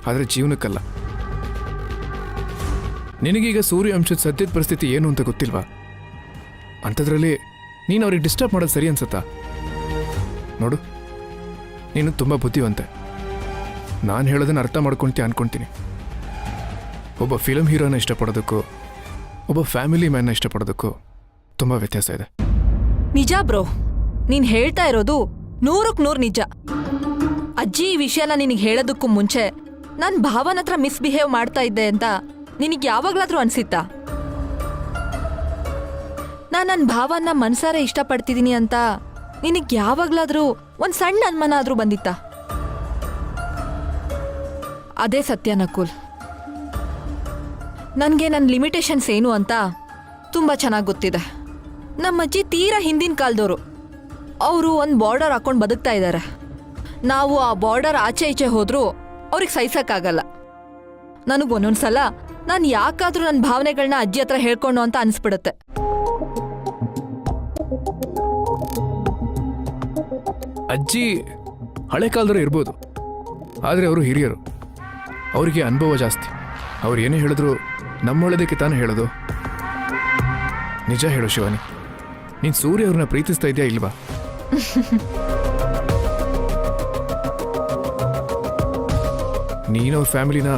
ಆದರೆ ಜೀವನಕ್ಕಲ್ಲ. ನಿನಗೀಗ ಸೂರ್ಯ ಅಂಶದ ಸದ್ಯದ ಪರಿಸ್ಥಿತಿ ಏನು ಅಂತ ಗೊತ್ತಿಲ್ವಾ? ಅಂಥದ್ರಲ್ಲಿ ನೀನು ಅವ್ರಿಗೆ ಡಿಸ್ಟರ್ಬ್ ಮಾಡೋದು ಸರಿ ಅನ್ಸುತ್ತಾ? ನೋಡು, ನೀನು ತುಂಬ ಬುದ್ಧಿವಂತೆ. ನಾನು ಹೇಳೋದನ್ನು ಅರ್ಥ ಮಾಡ್ಕೊಳ್ತೀಯ ಅನ್ಕೊಳ್ತೀನಿ. ಒಬ್ಬ ಫಿಲಮ್ ಹೀರೋನ ಇಷ್ಟಪಡೋದಕ್ಕೂ ಒಬ್ಬ ಫ್ಯಾಮಿಲಿ ಮ್ಯಾನ್ನ ಇಷ್ಟಪಡೋದಕ್ಕೂ ತುಂಬ ವ್ಯತ್ಯಾಸ ಇದೆ. ನಿಜ ಬ್ರೋ, ನೀನ್ ಹೇಳ್ತಾ ಇರೋದು 100% ನಿಜ. ಅಜ್ಜಿ ಈ ವಿಷಯನ ನಿನಗೆ ಹೇಳೋದಕ್ಕೂ ಮುಂಚೆ ನಾನು ಭಾವನ ಹತ್ರ ಮಿಸ್ಬಿಹೇವ್ ಮಾಡ್ತಾ ಇದ್ದೆ ಅಂತ ನಿನಗೆ ಯಾವಾಗ್ಲಾದ್ರೂ ಅನ್ಸಿತ್ತಾ? ನಾನು ನನ್ನ ಭಾವನ ಮನ್ಸಾರೆ ಇಷ್ಟಪಡ್ತಿದ್ದೀನಿ ಅಂತ ನಿನಗೆ ಯಾವಾಗ್ಲಾದ್ರೂ ಒಂದು ಸಣ್ಣ ಅನುಮಾನ ಆದ್ರೂ ಬಂದಿತ್ತಾ? ಅದೇ ಸತ್ಯ ನಕುಲ್. ನನಗೆ ನನ್ನ ಲಿಮಿಟೇಷನ್ಸ್ ಏನು ಅಂತ ತುಂಬ ಚೆನ್ನಾಗಿ ಗೊತ್ತಿದೆ. ನಮ್ಮ ಅಜ್ಜಿ ತೀರಾ ಹಿಂದಿನ ಕಾಲದವರು. ಅವರು ಒಂದು ಬಾರ್ಡರ್ ಹಾಕೊಂಡು ಬದುಕ್ತಾ ಇದ್ದಾರೆ. ನಾವು ಆ ಬಾರ್ಡರ್ ಆಚೆ ಈಚೆ ಹೋದ್ರೂ ಅವ್ರಿಗೆ ಸಹಿಸಕ್ಕಾಗಲ್ಲ. ನನಗೊಂದೊಂದ್ಸಲ ನಾನು ಯಾಕಾದ್ರೂ ನನ್ನ ಭಾವನೆಗಳನ್ನ ಅಜ್ಜಿ ಹತ್ರ ಹೇಳ್ಕೊಂಡು ಅಂತ ಅನಿಸ್ಬಿಡುತ್ತೆ. ಅಜ್ಜಿ ಹಳೆ ಕಾಲದವರು ಇರ್ಬೋದು, ಆದರೆ ಅವರು ಹಿರಿಯರು. ಅವರಿಗೆ ಅನುಭವ ಜಾಸ್ತಿ. ಅವ್ರು ಏನೇ ಹೇಳಿದ್ರು ನಮ್ಮೊಳ್ಳೆದಕ್ಕೆ ತಾನೇ ಹೇಳೋದು. ನಿಜ ಹೇಳು ಶಿವಾನಿ, ನೀನು ಸೂರ್ಯ ಅವ್ರನ್ನ ಪ್ರೀತಿಸ್ತಾ ಇದೆಯಾ ಇಲ್ವಾ? ನೀನು ಅವ್ರ ಫ್ಯಾಮಿಲಿನ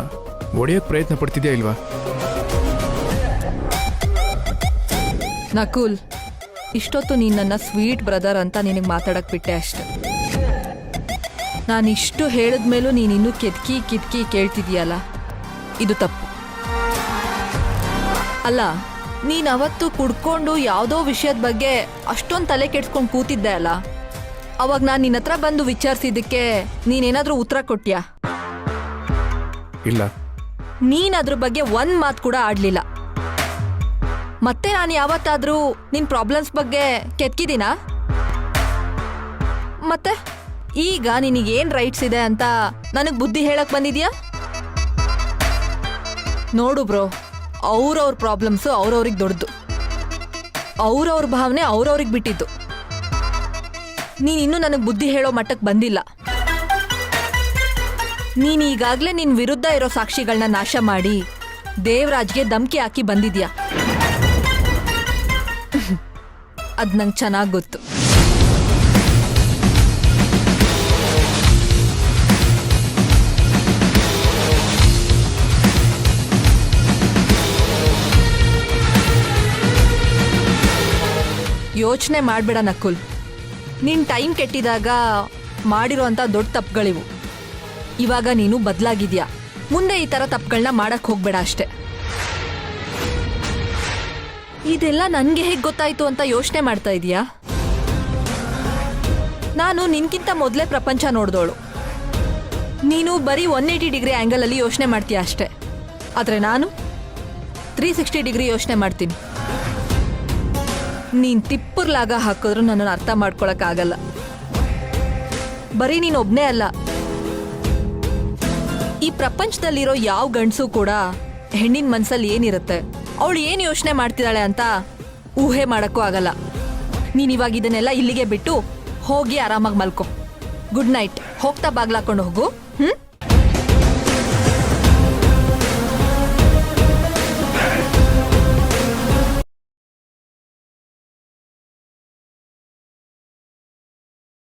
ಒಡೆಯೋಕ್ಕೆ ಪ್ರಯತ್ನ ಪಡ್ತಿದ್ಯಾ ಇಲ್ವಾ? ನಕುಲ್, ಇಷ್ಟೊತ್ತು ನೀನು ನನ್ನ ಸ್ವೀಟ್ ಬ್ರದರ್ ಅಂತ ನಿನಗೆ ಮಾತಾಡಕ್ ಬಿಟ್ಟೆ ಅಷ್ಟೆ. ನಾನಿಷ್ಟು ಹೇಳಿದ್ಮೇಲೂ ನೀನಿನ್ನೂ ಕಿತ್ಕಿ ಕೇಳ್ತಿದೀಯಲ್ಲ, ಇದು ತಪ್ಪು. ಅಲ್ಲ, ನೀನು ಅವತ್ತು ಕುಡ್ಕೊಂಡು ಯಾವುದೋ ವಿಷಯದ ಬಗ್ಗೆ ಅಷ್ಟೊಂದು ತಲೆ ಕೆಡ್ಸ್ಕೊಂಡು ಕೂತಿದ್ದೆ ಅಲ್ಲ, ಅವಾಗ ನಾನು ನಿನ್ನ ಹತ್ರ ಬಂದು ವಿಚಾರಿಸಿದ್ದಕ್ಕೆ ನೀನೇನಾದರೂ ಉತ್ತರ ಕೊಟ್ಯಾ? ಇಲ್ಲ. ನೀನು ಅದ್ರ ಬಗ್ಗೆ ಒಂದು ಮಾತು ಕೂಡ ಆಡಲಿಲ್ಲ. ಮತ್ತೆ ನಾನು ಯಾವತ್ತಾದರೂ ನಿನ್ನ ಪ್ರಾಬ್ಲಮ್ಸ್ ಬಗ್ಗೆ ಕೆತ್ಕಿದ್ದೀನಾ? ಮತ್ತೆ ಈಗ ನಿನಗೇನು ರೈಟ್ಸ್ ಇದೆ ಅಂತ ನನಗೆ ಬುದ್ಧಿ ಹೇಳಕ್ ಬಂದಿದ್ಯಾ? ನೋಡು ಬ್ರೋ, ಅವ್ರವ್ರ ಪ್ರಾಬ್ಲಮ್ಸು ಅವ್ರವ್ರಿಗೆ ದೊಡ್ಡದು. ಅವ್ರವ್ರ ಭಾವನೆ ಅವ್ರವ್ರಿಗೆ ಬಿಟ್ಟಿದ್ದು. ನೀನಿನ್ನೂ ನನಗೆ ಬುದ್ಧಿ ಹೇಳೋ ಮಟ್ಟಕ್ಕೆ ಬಂದಿಲ್ಲ. ನೀನು ಈಗಾಗಲೇ ನಿನ್ನ ವಿರುದ್ಧ ಇರೋ ಸಾಕ್ಷಿಗಳನ್ನ ನಾಶ ಮಾಡಿ ದೇವರಾಜ್ಗೆ ಧಮ್ಕಿ ಹಾಕಿ ಬಂದಿದ್ಯಾ. ಅದು ನಂಗೆ ಚೆನ್ನಾಗಿ ಗೊತ್ತು. ಯೋಚನೆ ಮಾಡಬೇಡ ನಕುಲ್. ನಿನ್ನ ಟೈಮ್ ಕೆಟ್ಟಿದಾಗ ಮಾಡಿರೋಂಥ ದೊಡ್ಡ ತಪ್ಪುಗಳಿವು. ಇವಾಗ ನೀನು ಬದಲಾಗಿದ್ಯಾ. ಮುಂದೆ ಈ ಥರ ತಪ್ಪುಗಳನ್ನ ಮಾಡಕ್ಕೆ ಹೋಗ್ಬೇಡ ಅಷ್ಟೆ. ಇದೆಲ್ಲ ನನಗೆ ಹೇಗೆ ಗೊತ್ತಾಯ್ತು ಅಂತ ಯೋಚನೆ ಮಾಡ್ತಾ ಇದೀಯಾ? ನಾನು ನಿನ್ಗಿಂತ ಮೊದಲೇ ಪ್ರಪಂಚ ನೋಡ್ದೋಳು. ನೀನು ಬರೀ 180 ಡಿಗ್ರಿ ಆ್ಯಂಗಲಲ್ಲಿ ಯೋಚನೆ ಮಾಡ್ತೀಯ ಅಷ್ಟೆ. ಆದರೆ ನಾನು 360 ಡಿಗ್ರಿ ಯೋಚನೆ ಮಾಡ್ತೀನಿ. ನೀನು ತಿಪ್ಪರ್ಲಾಗ ಹಾಕಿದ್ರು ನನ್ನನ್ನು ಅರ್ಥ ಮಾಡ್ಕೊಳಕ್ಕಾಗಲ್ಲ. ಬರೀ ನೀನು ಒಬ್ಬನೇ ಅಲ್ಲ, ಈ ಪ್ರಪಂಚದಲ್ಲಿರೋ ಯಾವ ಗಂಡಸು ಕೂಡ ಹೆಣ್ಣಿನ ಮನಸ್ಸಲ್ಲಿ ಏನಿರುತ್ತೆ, ಅವಳು ಏನು ಯೋಚನೆ ಮಾಡ್ತಿದ್ದಾಳೆ ಅಂತ ಊಹೆ ಮಾಡೋಕ್ಕೂ ಆಗಲ್ಲ. ನೀನು ಇವಾಗ ಇದನ್ನೆಲ್ಲ ಇಲ್ಲಿಗೆ ಬಿಟ್ಟು ಹೋಗಿ ಆರಾಮಾಗಿ ಮಲ್ಕೊ. Good night. ಹೋಗ್ತಾ ಬಾಗ್ಲಾಕೊಂಡು ಹೋಗು.